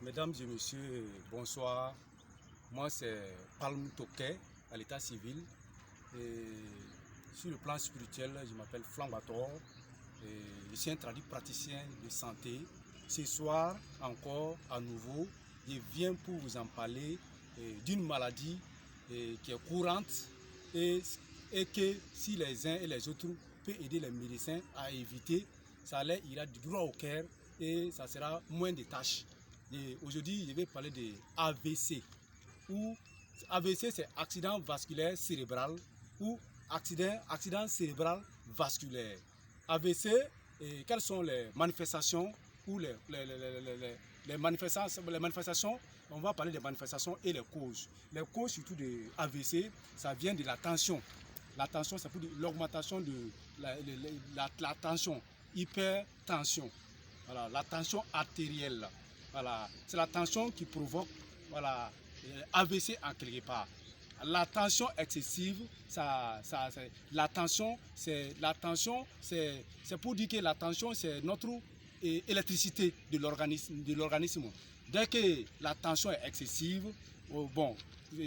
Mesdames et messieurs, bonsoir. Moi, c'est Palm Toquet à l'état civil. Et sur le plan spirituel, je m'appelle Flambator. Et je suis un praticien de santé. Ce soir, encore à nouveau, je viens pour vous en parler d'une maladie qui est courante et que si les uns et les autres peuvent aider les médecins à éviter, ça leur ira du droit au cœur et ça sera moins de tâches. Aujourd'hui, je vais parler de AVC. Ou AVC, c'est accident vasculaire cérébral ou accident cérébral vasculaire. AVC, quelles sont les manifestations ou les manifestations? On va parler des manifestations et les causes. Les causes surtout de AVC, ça vient de la tension. La tension, c'est pour l'augmentation de la tension, hypertension. Voilà, la tension artérielle. Voilà, c'est la tension qui provoque AVC en quelque part. La tension excessive, la tension, c'est pour dire que la tension, c'est notre électricité de l'organisme. Dès que la tension est excessive, bon,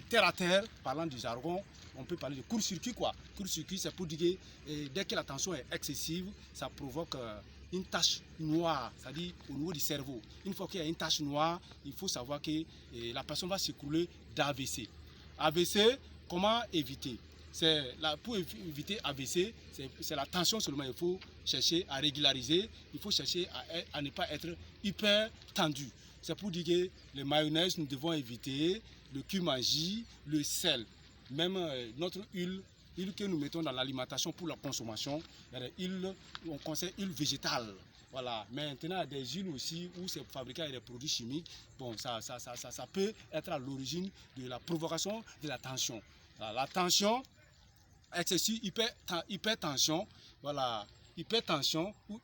terre à terre, parlant du jargon, on peut parler de court-circuit quoi. Court-circuit, c'est pour dire que dès que la tension est excessive, ça provoque une tache noire, c'est-à-dire au niveau du cerveau. Une fois qu'il y a une tache noire, il faut savoir que la personne va s'écrouler d'AVC. AVC, comment éviter? Pour éviter AVC, c'est la tension seulement. Il faut chercher à régulariser, il faut chercher à ne pas être hyper tendu. C'est pour dire que les mayonnaises, nous devons éviter, le cumin-magie, le sel, même notre huile que nous mettons dans l'alimentation pour la consommation, on conseille huile végétale. Voilà. Maintenant, il y a des huiles aussi où c'est fabriqué avec des produits chimiques. Bon, ça peut être à l'origine de la provocation de la tension. Voilà. La tension, excessive hypertension, voilà, hypertension ou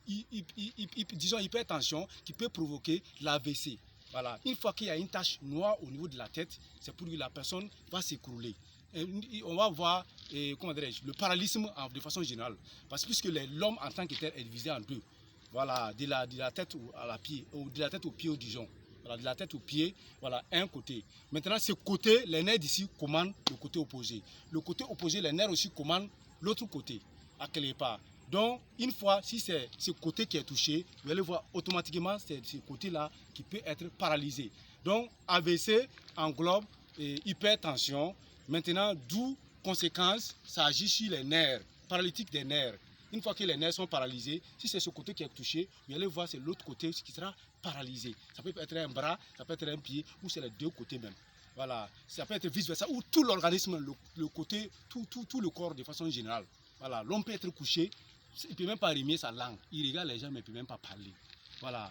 disons hypertension qui peut provoquer l'AVC. Voilà. Une fois qu'il y a une tache noire au niveau de la tête, c'est pour que la personne va s'écrouler. On va voir le paralysme de façon générale. Parce que puisque l'homme en tant que tel est divisé en deux. Voilà, de la tête à la pied, ou de la tête au pied au disons. Voilà, de la tête au pied, voilà, un côté. Maintenant, ce côté, les nerfs d'ici commandent le côté opposé. Le côté opposé, les nerfs aussi commandent l'autre côté, à quelque part. Donc, une fois, si c'est ce côté qui est touché, vous allez voir automatiquement, c'est ce côté-là qui peut être paralysé. Donc, AVC englobe hypertension. Maintenant, d'où conséquence, ça agit sur les nerfs, paralytique des nerfs. Une fois que les nerfs sont paralysés, si c'est ce côté qui est touché, vous allez voir c'est l'autre côté qui sera paralysé. Ça peut être un bras, ça peut être un pied, ou c'est les deux côtés même. Voilà, ça peut être vice-versa, ou tout l'organisme, le côté, tout le corps de façon générale. Voilà, l'homme peut être couché, il ne peut même pas remuer sa langue. Il regarde les gens, mais il ne peut même pas parler. Voilà.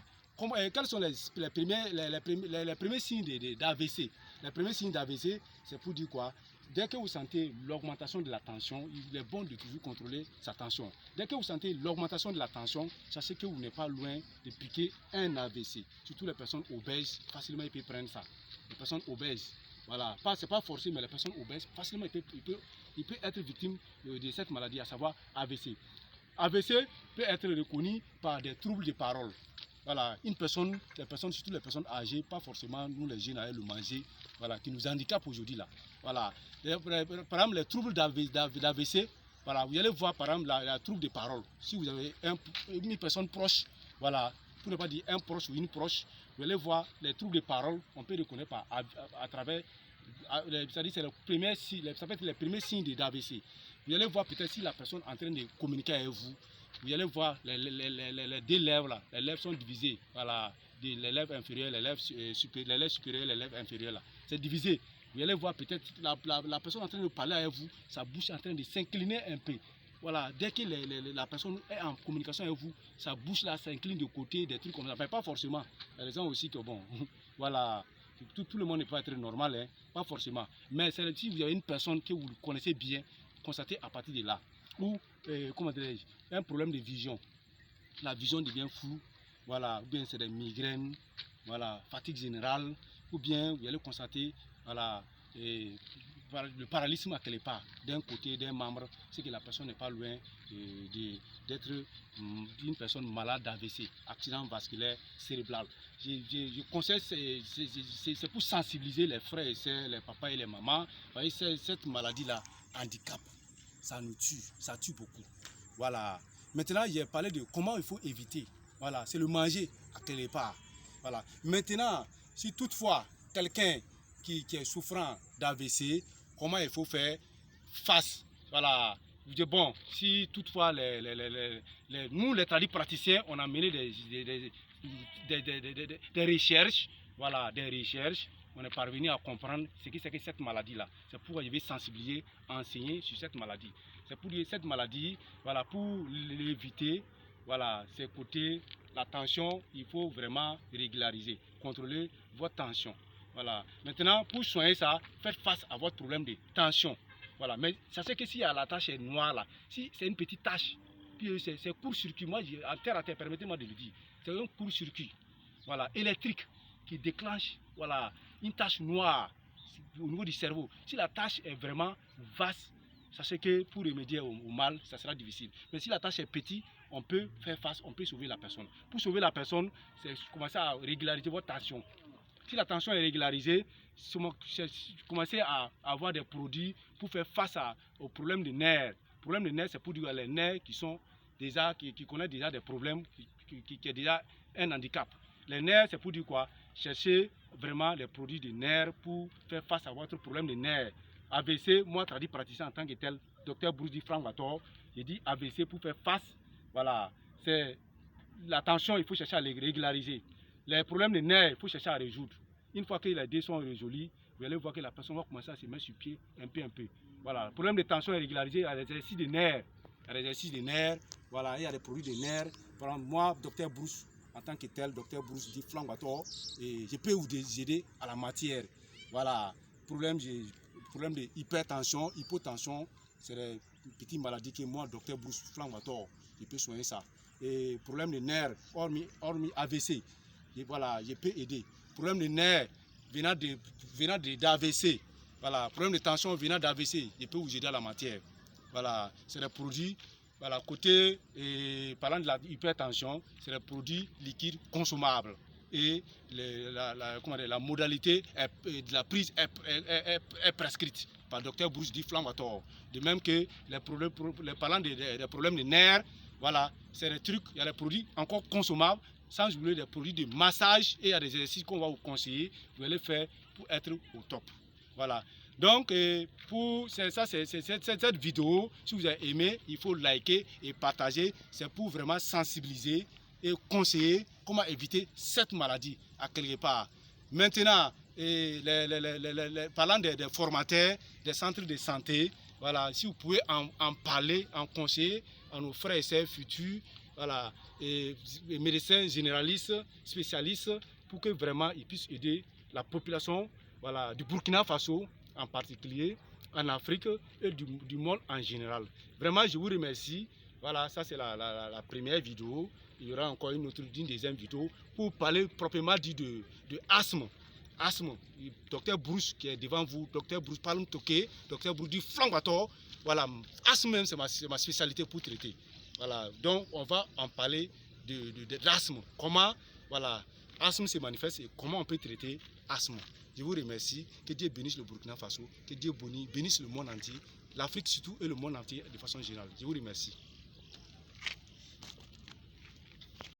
Quels sont les premiers signes d'AVC? Les premiers signes d'AVC, c'est pour dire quoi? Dès que vous sentez l'augmentation de la tension, il est bon de toujours contrôler sa tension. Dès que vous sentez l'augmentation de la tension, sachez que vous n'êtes pas loin de piquer un AVC. Surtout les personnes obèses, facilement ils peuvent prendre ça. Les personnes obèses, voilà, c'est pas forcé, mais les personnes obèses, facilement ils peuvent être victimes de cette maladie, à savoir AVC. AVC peut être reconnu par des troubles de parole. Voilà, surtout les personnes âgées, pas forcément nous les jeunes à le manger, voilà, qui nous handicapent aujourd'hui là. Voilà. Par exemple, les troubles d'AVC, voilà, vous allez voir par exemple la trouble de parole. Si vous avez une personne proche, voilà, pour ne pas dire un proche ou une proche, vous allez voir les troubles de parole, on peut reconnaître à travers, c'est-à-dire ça peut être les premiers signes d'AVC. Vous allez voir peut-être si la personne est en train de communiquer avec vous. Vous allez voir les deux lèvres là, les lèvres sont divisées, voilà, les lèvres inférieures, les lèvres supérieures, les lèvres inférieures là, c'est divisé. Vous allez voir peut-être la personne en train de parler avec vous, sa bouche est en train de s'incliner un peu. Voilà, dès que la personne est en communication avec vous, sa bouche là s'incline de côté, des trucs comme ça. Mais pas forcément. Il y a des gens aussi que bon, voilà, tout le monde ne peut pas être normal, hein, pas forcément. Mais si vous avez une personne que vous connaissez bien, constatez à partir de là. Ou, comment dirais-je, un problème de vision. La vision devient floue, voilà, ou bien c'est des migraines, voilà, fatigue générale, ou bien vous allez constater, voilà, le paralysme à quelque part, d'un côté, d'un membre, c'est que la personne n'est pas loin d'être une personne malade d'AVC, accident vasculaire cérébral. Je conseille, c'est pour sensibiliser les frères et sœurs, les papas et les mamans. Vous voyez, cette maladie-là, handicap, ça nous tue, ça tue beaucoup. Voilà. Maintenant, j'ai parlé de comment il faut éviter. Voilà, c'est le manger à quelque part. Voilà. Maintenant, si toutefois, quelqu'un qui est souffrant d'AVC, comment il faut faire face. Voilà. Je dis bon, si toutefois nous, les tradipraticiens, on a mené des recherches, voilà, des recherches, on est parvenu à comprendre ce que c'est que cette maladie-là. C'est pourquoi je vais sensibiliser, enseigner sur cette maladie. C'est pour dire cette maladie, voilà, pour l'éviter, voilà, c'est côté la tension, il faut vraiment régulariser, contrôler votre tension. Voilà. Maintenant, pour soigner ça, faites face à votre problème de tension. Voilà. Mais sachez que si la tache est noire là, si c'est une petite tache, puis c'est court-circuit, moi, en terre à terre, permettez-moi de le dire, c'est un court-circuit, voilà, électrique qui déclenche, voilà, une tache noire au niveau du cerveau. Si la tache est vraiment vaste, sachez que pour remédier au mal, ça sera difficile. Mais si la tache est petite, on peut faire face, on peut sauver la personne. Pour sauver la personne, c'est commencer à régulariser votre tension. Si la tension est régularisée, commencez à avoir des produits pour faire face aux problèmes de nerfs. Le problème de nerfs, c'est pour dire les nerfs qui connaissent déjà des problèmes, qui est déjà un handicap. Les nerfs, c'est pour dire quoi? Cherchez vraiment les produits de nerfs pour faire face à votre problème de nerfs. AVC, moi, tradipraticien en tant que tel, docteur Bruce Frank Vator, j'ai dit AVC pour faire face. Voilà, c'est la tension, il faut chercher à les régulariser. Les problèmes de nerfs, il faut chercher à résoudre. Une fois que les deux sont résolus, vous allez voir que la personne va commencer à se mettre sur pied un peu. Voilà, le problème de tension est régularisé, il y a des exercices de nerfs. Il y a des exercices de nerfs, voilà, il y a des produits de nerfs. Par exemple, moi, docteur Bruce, en tant que tel, docteur Bruce dit Frank Vator, et je peux vous aider à la matière. Voilà, problème de hypertension, hypotension, c'est des petites maladies que moi, docteur Bruce Frank Vator, je peux soigner ça. Et problème de nerfs, hormis AVC, voilà, je peux aider. Problème de nerfs venant d'AVC, voilà, problème de tension venant d'AVC, je peux vous aider à la matière. Voilà, c'est des produits, voilà, côté, parlant de l'hypertension, c'est des produits liquides consommables. Et la modalité de la prise est prescrite par le docteur Bruce Frank Vator. De même que parlant des problèmes de nerfs, voilà, c'est des trucs, il y a des produits encore consommables, sans oublier des produits de massage, et il y a des exercices qu'on va vous conseiller, vous allez faire pour être au top. Voilà. Donc, cette vidéo, si vous avez aimé, il faut liker et partager. C'est pour vraiment sensibiliser et conseiller comment éviter cette maladie à quelque part. Maintenant, parlant des formateurs, des centres de santé, voilà, si vous pouvez en parler, en conseiller à nos frères et sœurs futurs, voilà, et médecins généralistes, spécialistes, pour que vraiment ils puissent aider la population, voilà, du Burkina Faso en particulier, en Afrique et du monde en général. Vraiment, je vous remercie. Voilà, ça c'est la première vidéo. Il y aura encore une deuxième vidéo pour parler proprement dit de asthme. Asthme, docteur Bruce qui est devant vous, docteur Bruce Palm Toké, docteur Bruce Frank Vator. Voilà, asthme même c'est ma spécialité pour traiter. Voilà, donc on va en parler de l'asthme. Comment, voilà, asthme se manifeste et comment on peut traiter asthme. Je vous remercie, que Dieu bénisse le Burkina Faso, que Dieu bénisse le monde entier, l'Afrique surtout et le monde entier de façon générale. Je vous remercie.